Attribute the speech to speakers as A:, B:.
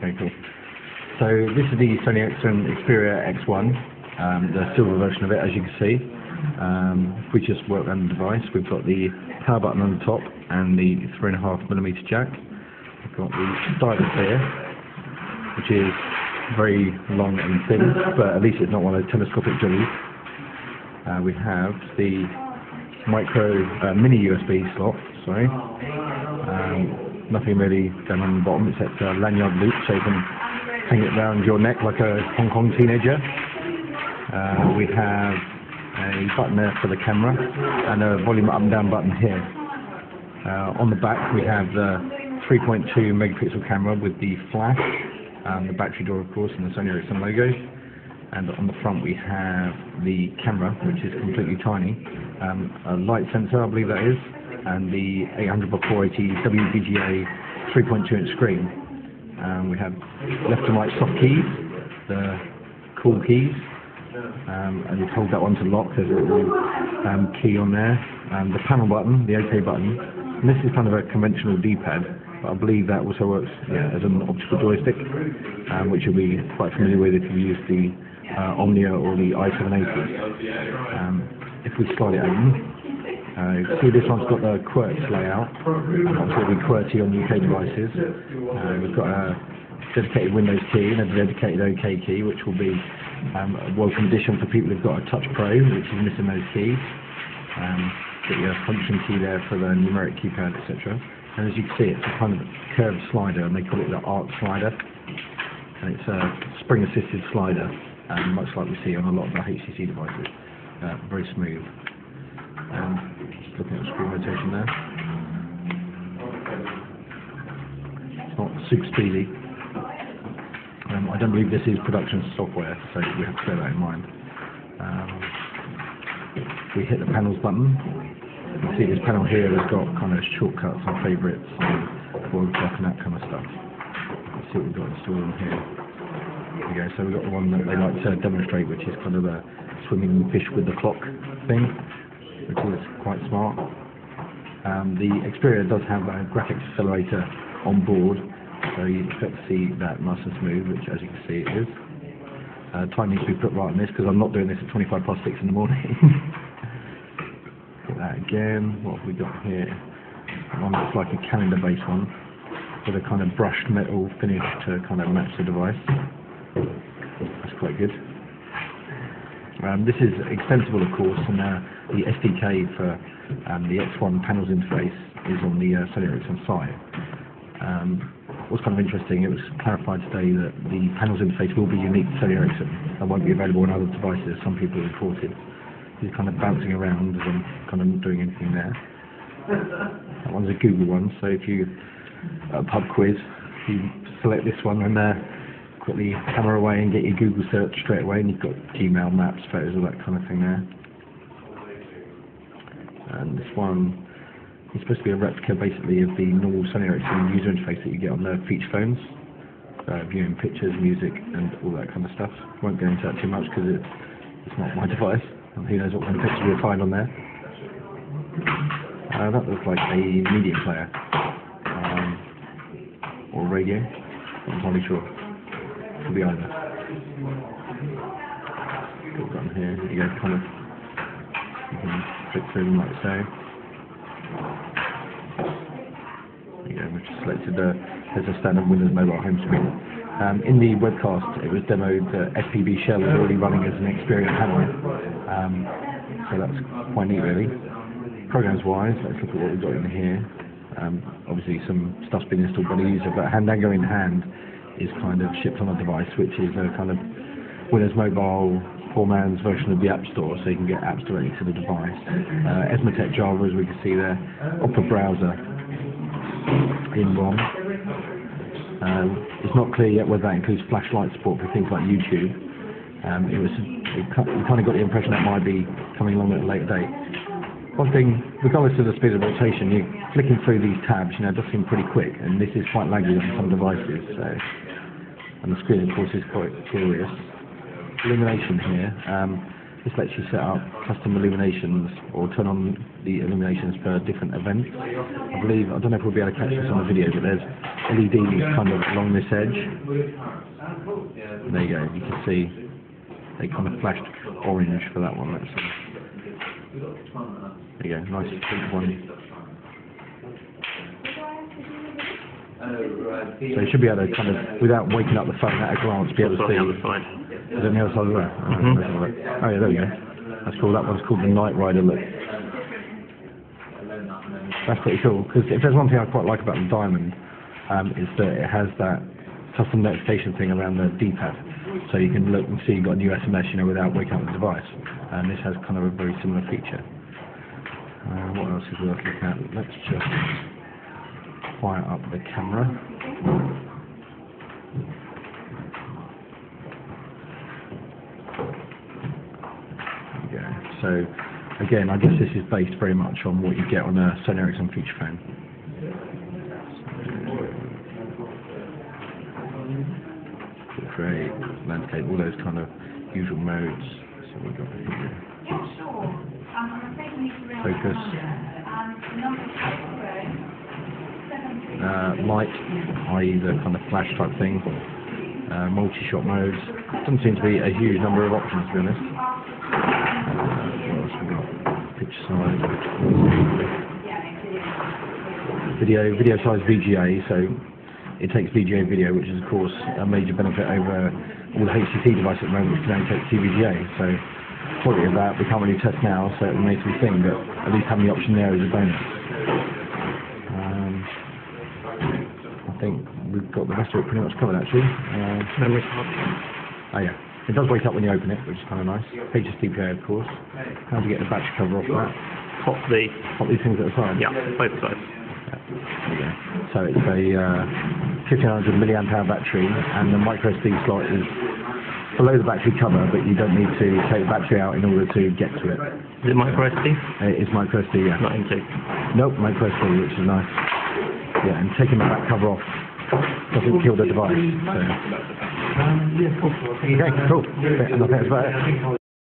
A: Okay, cool. So this is the Sony Ericsson Xperia X1, the silver version of it, as you can see. If we just work around the device, we've got the power button on the top and the 3.5mm jack. We've got the stylus here, which is very long and thin, but at least it's not one of those telescopic jollies. We have the micro mini USB slot, sorry. Nothing really going on the bottom except a lanyard loop, so you can hang it around your neck like a Hong Kong teenager. We have a button there for the camera and a volume up and down button here. On the back we have the 3.2 megapixel camera with the flash, the battery door of course, and the Sony Ericsson logo. And on the front we have the camera, which is completely tiny, a light sensor I believe that is, and the 800x480 WVGA 3.2-inch screen. We have left and right soft keys, the cool keys, and you hold that one to lock. There's a little key on there, and the panel button, the OK button. And this is kind of a conventional D-pad, but I believe that also works as an optical joystick, which you'll be quite familiar with if you use the Omnia or the i780. If we slide it open, you can see this one's got the QWERTZ layout. Obviously it'll be QWERTY on UK devices. We've got a dedicated Windows key and a dedicated OK key, which will be a welcome addition for people who've got a Touch Pro, which is missing those keys. Get your function key there for the numeric keypad, etc. And as you can see, it's a kind of curved slider, and they call it the ARC slider. And it's a spring-assisted slider, much like we see on a lot of the HTC devices. Very smooth. Just looking at the screen rotation there. It's not super speedy. I don't believe this is production software, so we have to bear that in mind. If we hit the panels button, you can see this panel here has got kind of shortcuts and favourites and forward clock and that kind of stuff. Let's see what we've got installed on here. There we go, so we've got the one that they like to demonstrate, which is kind of a swimming fish with the clock thing, which is quite smart. The Xperia does have a graphics accelerator on board, so you expect to see that nice and smooth, which as you can see it is. Time needs to be put right on this because I'm not doing this at 6:25 in the morning. Get that again. What have we got here? One looks like a calendar-based one with a kind of brushed metal finish to kind of match the device. That's quite good. This is extensible, of course, and the SDK for the X1 panels interface is on the Sony Ericsson site. What's kind of interesting, it was clarified today that the panels interface will be unique to Sony Ericsson and won't be available on other devices. Some people have reported. He's kind of bouncing around as I'm kind of not doing anything there. That one's a Google one, so if you, pub quiz, you select this one and put the camera away and get your Google search straight away, and you've got Gmail, Maps, photos, all that kind of thing there. And this one is supposed to be a replica basically of the normal Sony Ericsson user interface that you get on the feature phones, viewing pictures, music and all that kind of stuff. Won't go into that too much because it's not my device, and who knows what kind of pictures we'll find on there. That looks like a media player or radio, I'm not entirely sure. Could be either. Got one here, you go, kind of, you can flick through them like so. There you go, we've just selected there's a standard Windows Mobile home screen. In the webcast it was demoed that FPV Shell is already running as an Xperia panel, so that's quite neat really. Programs wise, let's look at what we've got in here. Obviously some stuff's been installed by the user, but Handango in Hand is kind of shipped on a device, which is a kind of Windows Mobile poor man's version of the App Store, so you can get apps directly to the device. Esmotec Java, as we can see there, Opera Browser in ROM. It's not clear yet whether that includes flashlight support for things like YouTube. You kind of got the impression that might be coming along at a later date. One thing, regardless of the speed of rotation, you're flicking through these tabs, it does seem pretty quick, and this is quite laggy on some devices, so, and the screen of course is quite glorious. Illumination here, This lets you set up custom illuminations or turn on the illuminations for different events. I believe, I don't know if we'll be able to catch this on the video, but there's LEDs kind of along this edge. There you go, you can see they kind of flashed orange for that one. Let's see. There you go, nice big one. So you should be able to kind of, without waking up the phone at a glance, be able to see. Is it on the other side of that? Oh yeah, there we go. That's cool. That one's called the Night Rider look. That's pretty cool, because if there's one thing I quite like about the Diamond, is that it has that custom notification thing around the D-pad. So you can look and see you've got a new SMS, you know, without waking up the device. And this has kind of a very similar feature. What else is worth looking at? Let's just fire up the camera. So again, I guess this is based very much on what you get on a Sony Ericsson feature phone. Portrait, landscape, all those kind of usual modes. So we've got here. Focus. Light, i.e. the kind of flash type thing. Multi-shot modes. Doesn't seem to be a huge number of options, to be honest. What else we got? Picture size. Video size VGA, so it takes VGA video, which is of course a major benefit over all the HDT devices at the moment, which can only take TVGA. So quality of that we can't really test now, so it remains to be seen, but at least having the option there is a bonus. I think we've got the rest of it pretty much covered actually.
B: Memory card.
A: Oh yeah. It does wake up when you open it, which is kind of nice. HSDPA, of course. How do you get the battery cover off that?
B: Pop
A: these things at the side?
B: Yeah, both sides.
A: Yeah. There you go. So it's a 1500 milliamp hour battery, and the micro SD slot is below the battery cover, but you don't need to take the battery out in order to get to it.
B: Is it micro SD?
A: It is micro SD, yeah.
B: Not M2.
A: Nope, micro SD, which is nice. Yeah, and taking the back cover off doesn't kill the device. So.
C: Yeah, cool.
A: Okay, cool. And I think that's about it.